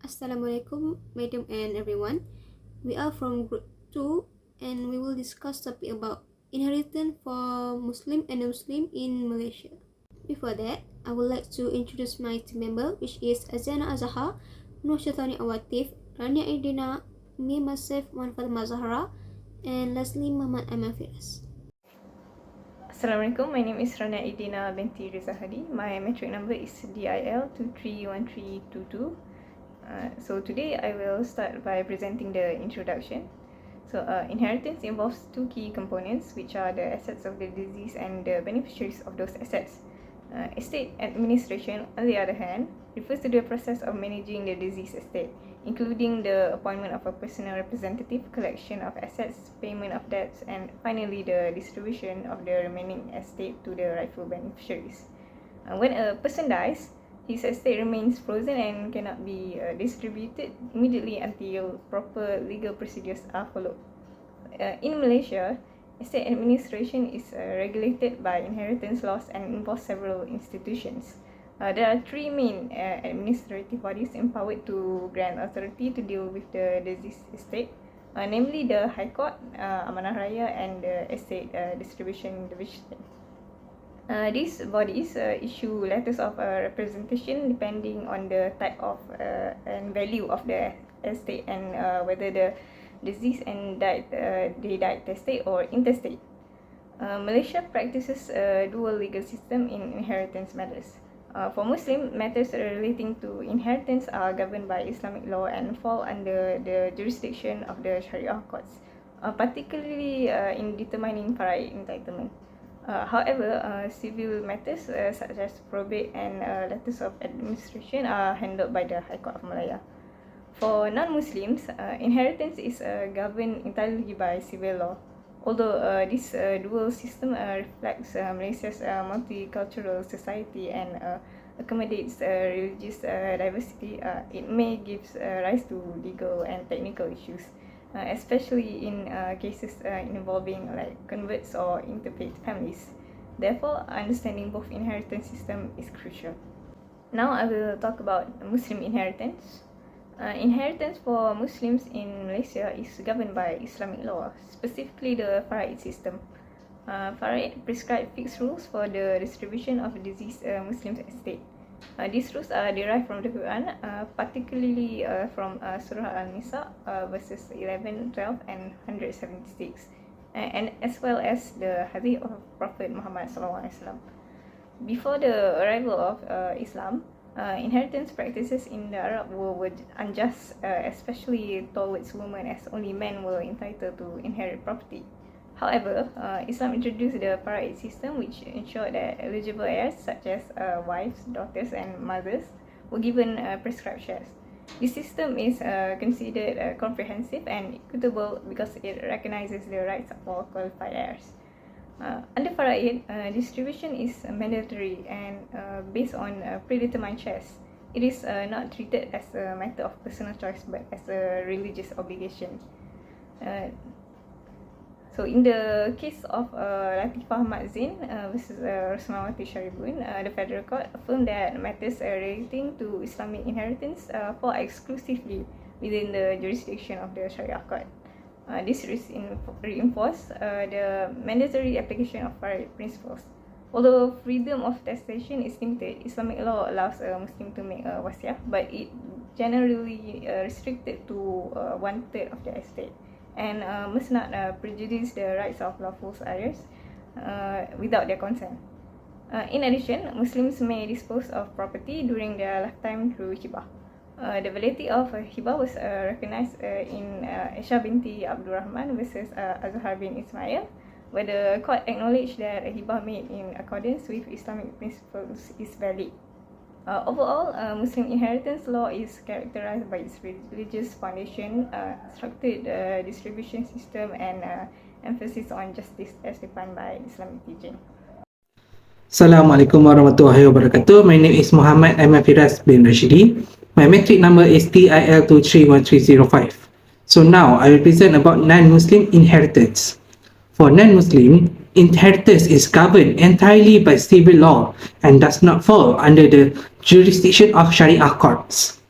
Assalamualaikum, madam and everyone. We are from group 2 and we will discuss topic about inheritance for Muslim and non-Muslim in Malaysia. Before that, I would like to introduce my team member, which is Azana Azahar, Nur Syaitani Awatif, Rania Idina, me myself, Wan Fatimah Zahra, and lastly Muhammad Aiman Firas. Assalamualaikum, my name is Rania Idina binti Rizahadi. My metric number is DIL 231322. So today I will start by presenting the introduction. Inheritance involves two key components, which are the assets of the deceased and the beneficiaries of those assets. Estate administration, on the other hand, refers to the process of managing the deceased estate, including the appointment of a personal representative, collection of assets, payment of debts, and finally the distribution of the remaining estate to the rightful beneficiaries. When a person dies, his estate remains frozen and cannot be distributed immediately until proper legal procedures are followed. In Malaysia, estate administration is regulated by inheritance laws and involves several institutions. There are three main administrative bodies empowered to grant authority to deal with the deceased estate, namely the High Court, Amanah Raya, and the Estate Distribution Division. These bodies issue letters of representation depending on the type of and value of the estate and whether the deceased and they died testate or intestate. Malaysia practices a dual legal system in inheritance matters. For Muslim, matters relating to inheritance are governed by Islamic law and fall under the jurisdiction of the Sharia courts, particularly in determining fara'id entitlement. However, civil matters such as probate and letters of administration are handled by the High Court of Malaya. For non-Muslims, inheritance is governed entirely by civil law. Although this dual system reflects Malaysia's multicultural society and accommodates religious diversity, it may give rise to legal and technical issues, especially in cases involving like converts or interfaith families. Therefore, understanding both inheritance system is crucial. Now I will talk about Muslim inheritance. Inheritance for Muslims in Malaysia is governed by Islamic law, specifically the fara'id system. Fara'id prescribe fixed rules for the distribution of deceased Muslims' estate. These rules are derived from the Quran, particularly from Surah Al-Nisa, verses 11, 12, and 176, and as well as the Hadith of Prophet Muhammad SAW. Before the arrival of Islam, inheritance practices in the Arab world were unjust, especially towards women, as only men were entitled to inherit property. However, Islam introduced the fara'id system, which ensured that eligible heirs such as wives, daughters, and mothers were given prescribed shares. This system is considered comprehensive and equitable because it recognizes the rights of all qualified heirs. Under fara'id, distribution is mandatory and based on predetermined shares. It is not treated as a matter of personal choice but as a religious obligation. So in the case of Latifah Ahmad Zain versus Rosmawati Sharibun, the federal court affirmed that matters relating to Islamic inheritance fall exclusively within the jurisdiction of the Sharia court. This reinforced the mandatory application of fara'id principles. Although freedom of taxation is limited, Islamic law allows a Muslim to make a wasiah, but it generally restricted to 1/3 of the estate, and must not prejudice the rights of lawful heirs without their consent. In addition, Muslims may dispose of property during their lifetime through hibah. The validity of hibah was recognized in Aisha binti Abdul Rahman versus Azhar bin Ismail, where the court acknowledged that a hibah made in accordance with Islamic principles is valid. Overall, Muslim inheritance law is characterized by its religious foundation, structured distribution system, and emphasis on justice as defined by Islamic teaching. Assalamualaikum warahmatullahi wabarakatuh. My name is Muhammad Aiman Firas bin Rashidi. My metric number is TIL 231305. So now I will present about non-Muslim inheritance. For non-Muslim, inheritance is governed entirely by civil law and does not fall under the jurisdiction of Sharia courts.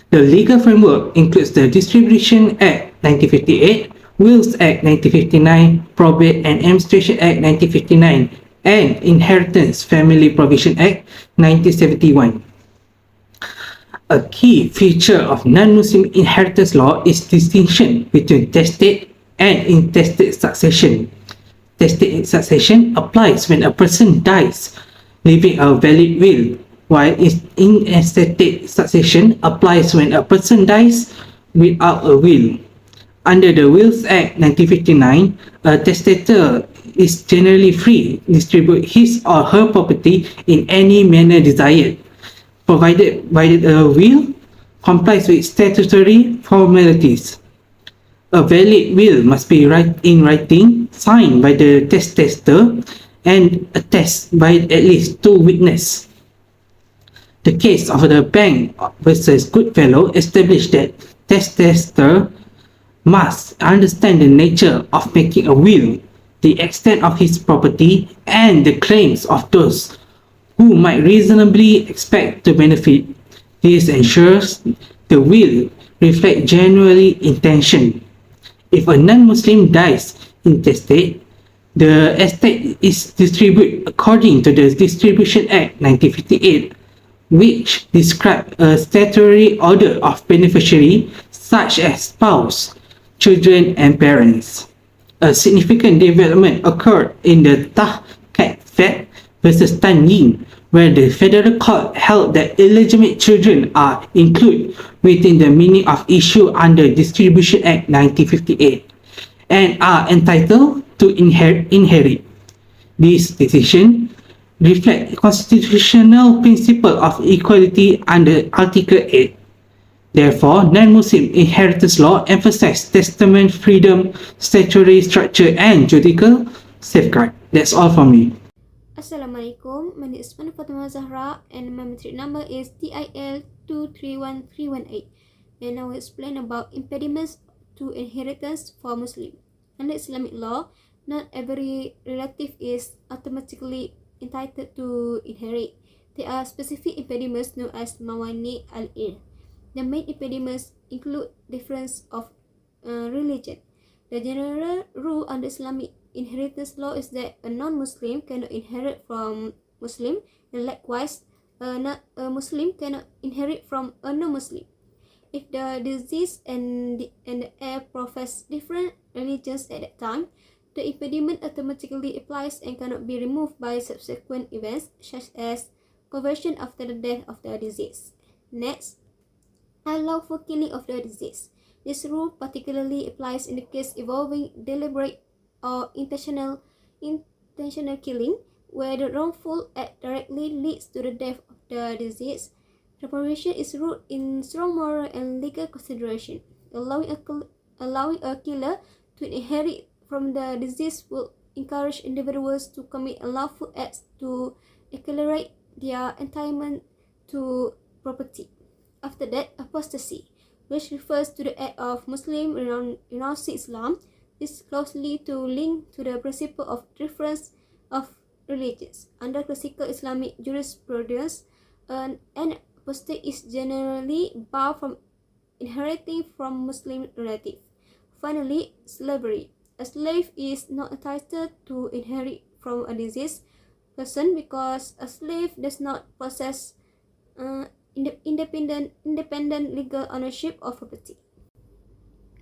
The legal framework includes the Distribution Act 1958, Wills Act 1959, Probate and Administration Act 1959, and Inheritance Family Provision Act 1971. A key feature of non-Muslim inheritance law is distinction between testate and intestate succession. Testate succession applies when a person dies, leaving a valid will, while intestate succession applies when a person dies without a will. Under the Wills Act 1959, a testator is generally free to distribute his or her property in any manner desired, provided a will complies with statutory formalities. A valid will must be in writing, signed by the testator, and attested by at least 2 witnesses. The case of the Bank versus Goodfellow established that testator must understand the nature of making a will, the extent of his property, and the claims of those who might reasonably expect to benefit. This ensures the will reflects genuine intention. If a non-Muslim dies intestate, the estate is distributed according to the Distribution Act 1958, which describes a statutory order of beneficiary such as spouse, children, and parents. A significant development occurred in the Tah Kat Fed versus Tan Yin, where the federal court held that illegitimate children are included within the meaning of issue under Distribution Act 1958 and are entitled to inherit. This decision reflects constitutional principle of equality under Article 8. Therefore, non-Muslim inheritance law emphasizes testament freedom, statutory structure, and judicial safeguard. That's all from me. Assalamualaikum, my name is Fatima Zahra and my metric number is TIL 231318, and I will explain about impediments to inheritance for Muslim. Under Islamic law, not every relative is automatically entitled to inherit. There are specific impediments known as mawani al-ir. The main impediments include difference of religion. The general rule under Islamic inheritance law is that a non-Muslim cannot inherit from Muslim, and likewise, a Muslim cannot inherit from a non-Muslim. If the deceased and the heir profess different religions at that time, the impediment automatically applies and cannot be removed by subsequent events, such as conversion after the death of the deceased. Next, allow for killing of the deceased. This rule particularly applies in the case involving deliberate or intentional killing, where the wrongful act directly leads to the death of the deceased. The provision is rooted in strong moral and legal consideration. Allowing a killer to inherit from the deceased will encourage individuals to commit unlawful acts to accelerate their entitlement to property. After that, apostasy, which refers to the act of Muslim renouncing Islam, is closely linked to the principle of difference of religions. Under classical Islamic jurisprudence, an apostate is generally barred from inheriting from Muslim relative. Finally, slavery. A slave is not entitled to inherit from a deceased person because a slave does not possess independent legal ownership of property.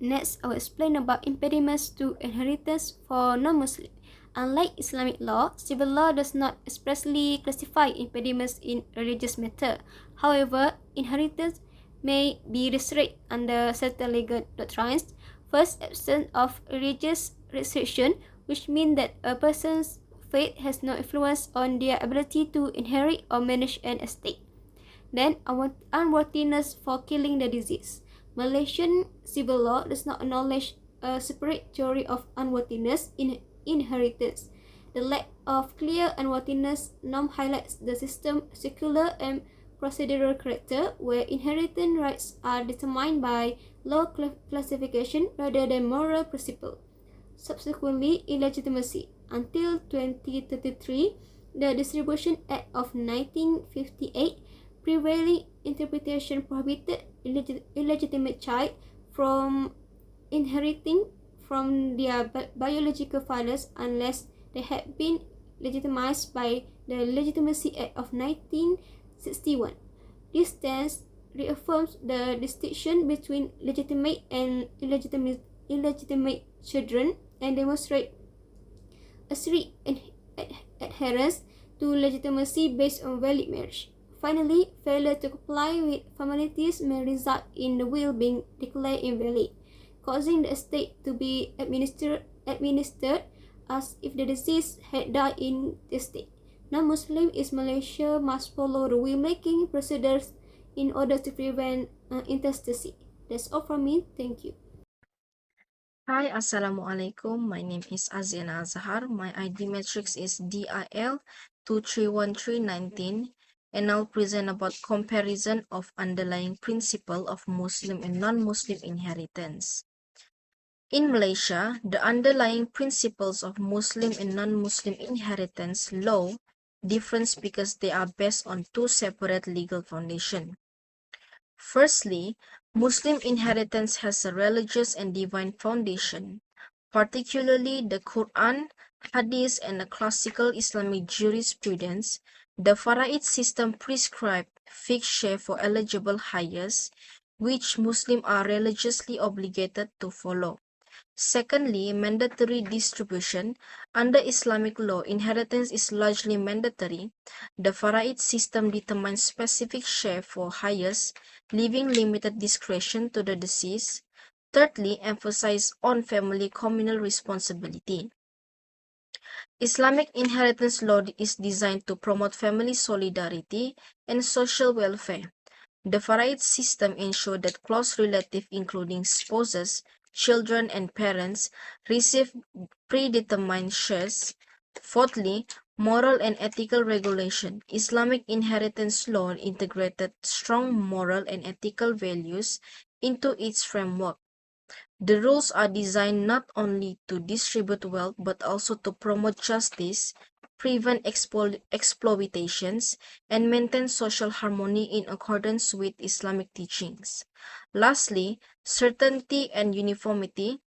Next, I will explain about impediments to inheritance for non-Muslim. Unlike Islamic law, civil law does not expressly classify impediments in religious matter. However, inheritance may be restricted under certain legal doctrines. First, absence of religious restriction, which means that a person's faith has no influence on their ability to inherit or manage an estate. Then, unworthiness for killing the deceased. Malaysian civil law does not acknowledge a separate theory of unworthiness in inheritance. The lack of clear unworthiness norm highlights the system's secular and procedural character, where inheritance rights are determined by law classification rather than moral principle. Subsequently, illegitimacy. Until 2033, the Distribution Act of 1958 prevailing interpretation prohibited illegitimate child from inheriting from their biological fathers unless they had been legitimized by the Legitimacy Act of 1961. This stance reaffirms the distinction between legitimate and illegitimate children and demonstrates a strict adherence to legitimacy based on valid marriage. Finally, failure to comply with formalities may result in the will being declared invalid, causing the estate to be administered as if the deceased had died in the state. Non-Muslim in Malaysia must follow the will-making procedures in order to prevent intestacy. That's all from me. Thank you. Hi, Assalamualaikum. My name is Aziana Azhar. My ID matrix is DIL 231319, and I'll present about comparison of underlying principle of Muslim and non-Muslim inheritance. In Malaysia, the underlying principles of Muslim and non-Muslim inheritance law differ because they are based on two separate legal foundations. Firstly, Muslim inheritance has a religious and divine foundation, particularly the Quran, Hadith, and the classical Islamic jurisprudence. The Faraid system prescribes fixed share for eligible heirs, which Muslims are religiously obligated to follow. Secondly, mandatory distribution. Under Islamic law, inheritance is largely mandatory. The Faraid system determines specific share for heirs, leaving limited discretion to the deceased. Thirdly, emphasize on family communal responsibility. Islamic inheritance law is designed to promote family solidarity and social welfare. The Faraid system ensures that close relatives, including spouses, children, and parents, receive predetermined shares. Fourthly, moral and ethical regulation. Islamic inheritance law integrated strong moral and ethical values into its framework. The rules are designed not only to distribute wealth but also to promote justice, prevent exploitations, and maintain social harmony in accordance with Islamic teachings. Lastly, certainty and uniformity.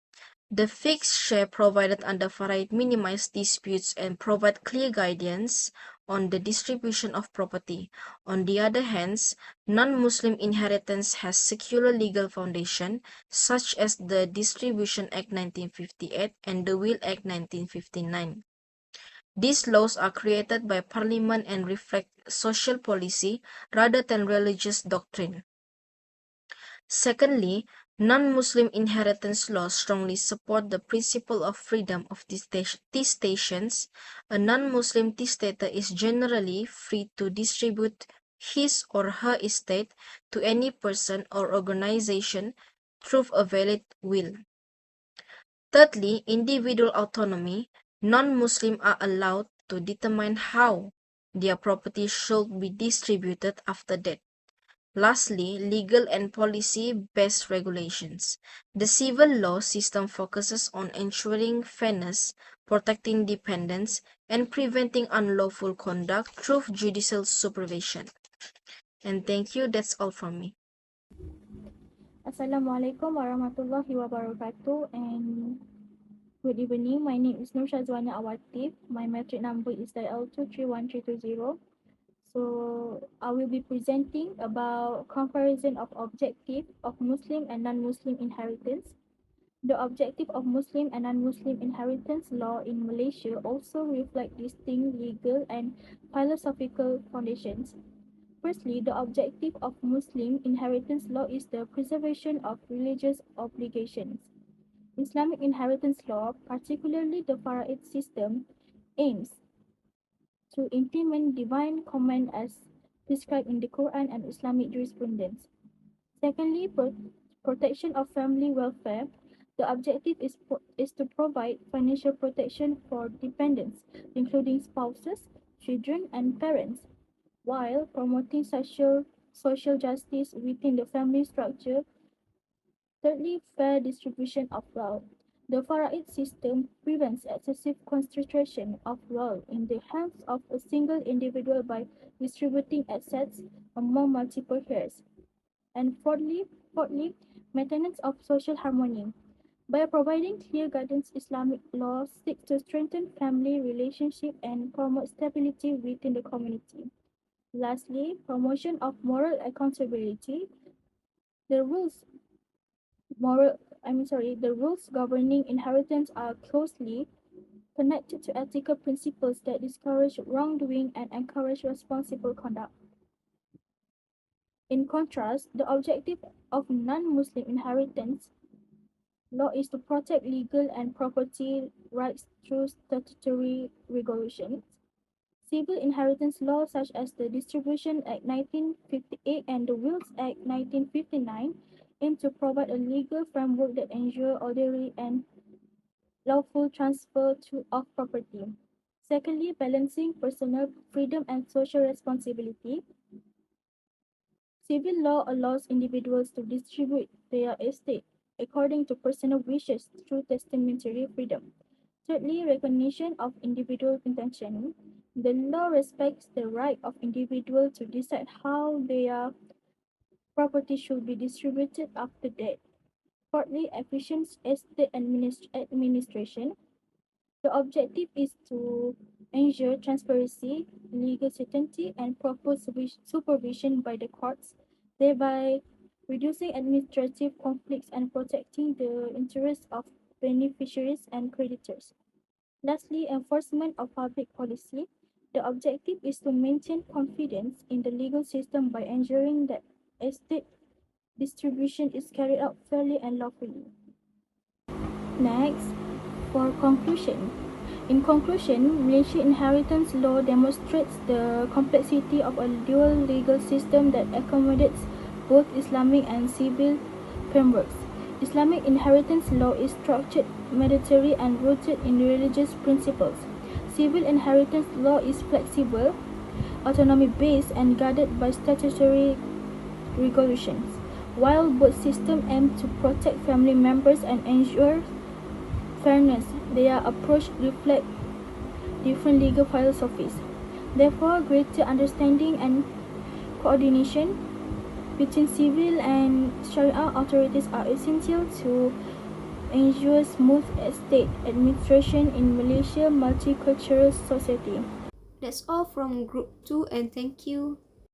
The fixed share provided under Faraid minimize disputes and provide clear guidance on the distribution of property. On the other hand, non-Muslim inheritance has secular legal foundation, such as the Distribution Act 1958 and the Will Act 1959. These laws are created by Parliament and reflect social policy rather than religious doctrine. Secondly, non-Muslim inheritance laws strongly support the principle of freedom of testations. A non-Muslim testator is generally free to distribute his or her estate to any person or organization through a valid will. Thirdly, individual autonomy. Non-Muslims are allowed to determine how their property should be distributed after death. Lastly, legal and policy-based regulations. The civil law system focuses on ensuring fairness, protecting dependents, and preventing unlawful conduct through judicial supervision. And thank you, that's all from me. Assalamualaikum warahmatullahi wabarakatuh, and good evening. My name is Nur Shazwana Awatif. My metric number is L231320. So I will be presenting about comparison of objective of Muslim and non-Muslim inheritance. The objective of Muslim and non-Muslim inheritance law in Malaysia also reflect distinct legal and philosophical foundations. Firstly, the objective of Muslim inheritance law is the preservation of religious obligations. Islamic inheritance law, particularly the Faraid system, aims to implement divine command as prescribed in the Quran and Islamic jurisprudence. Secondly, protection of family welfare. The objective is to provide financial protection for dependents, including spouses, children, and parents, while promoting social justice within the family structure. Thirdly, fair distribution of wealth. The Faraid system prevents excessive concentration of wealth in the hands of a single individual by distributing assets among multiple heirs. And fourthly, maintenance of social harmony. By providing clear guidance, Islamic law seeks to strengthen family relationship and promote stability within the community. Lastly, promotion of moral accountability. The rules the rules governing inheritance are closely connected to ethical principles that discourage wrongdoing and encourage responsible conduct. In contrast, the objective of non-Muslim inheritance law is to protect legal and property rights through statutory regulations. Civil inheritance laws such as the Distribution Act 1958 and the Wills Act 1959 aim to provide a legal framework that ensures orderly and lawful transfer of property. Secondly, balancing personal freedom and social responsibility. Civil law allows individuals to distribute their estate according to personal wishes through testamentary freedom. Thirdly, recognition of individual intention. The law respects the right of individuals to decide how their property should be distributed after death. Fourthly, efficient estate administration. The objective is to ensure transparency, legal certainty, and proper supervision by the courts, thereby reducing administrative conflicts and protecting the interests of beneficiaries and creditors. Lastly, enforcement of public policy. The objective is to maintain confidence in the legal system by ensuring that estate distribution is carried out fairly and lawfully. Next, for conclusion. In conclusion, Malaysia inheritance law demonstrates the complexity of a dual legal system that accommodates both Islamic and civil frameworks. Islamic inheritance law is structured, mandatory, and rooted in religious principles. Civil inheritance law is flexible, autonomy-based, and guided by statutory regulations. While both systems aim to protect family members and ensure fairness, their approach reflect different legal philosophies. Therefore, greater understanding and coordination between civil and Sharia authorities are essential to ensure smooth estate administration in Malaysia's multicultural society. That's all from Group 2 and thank you.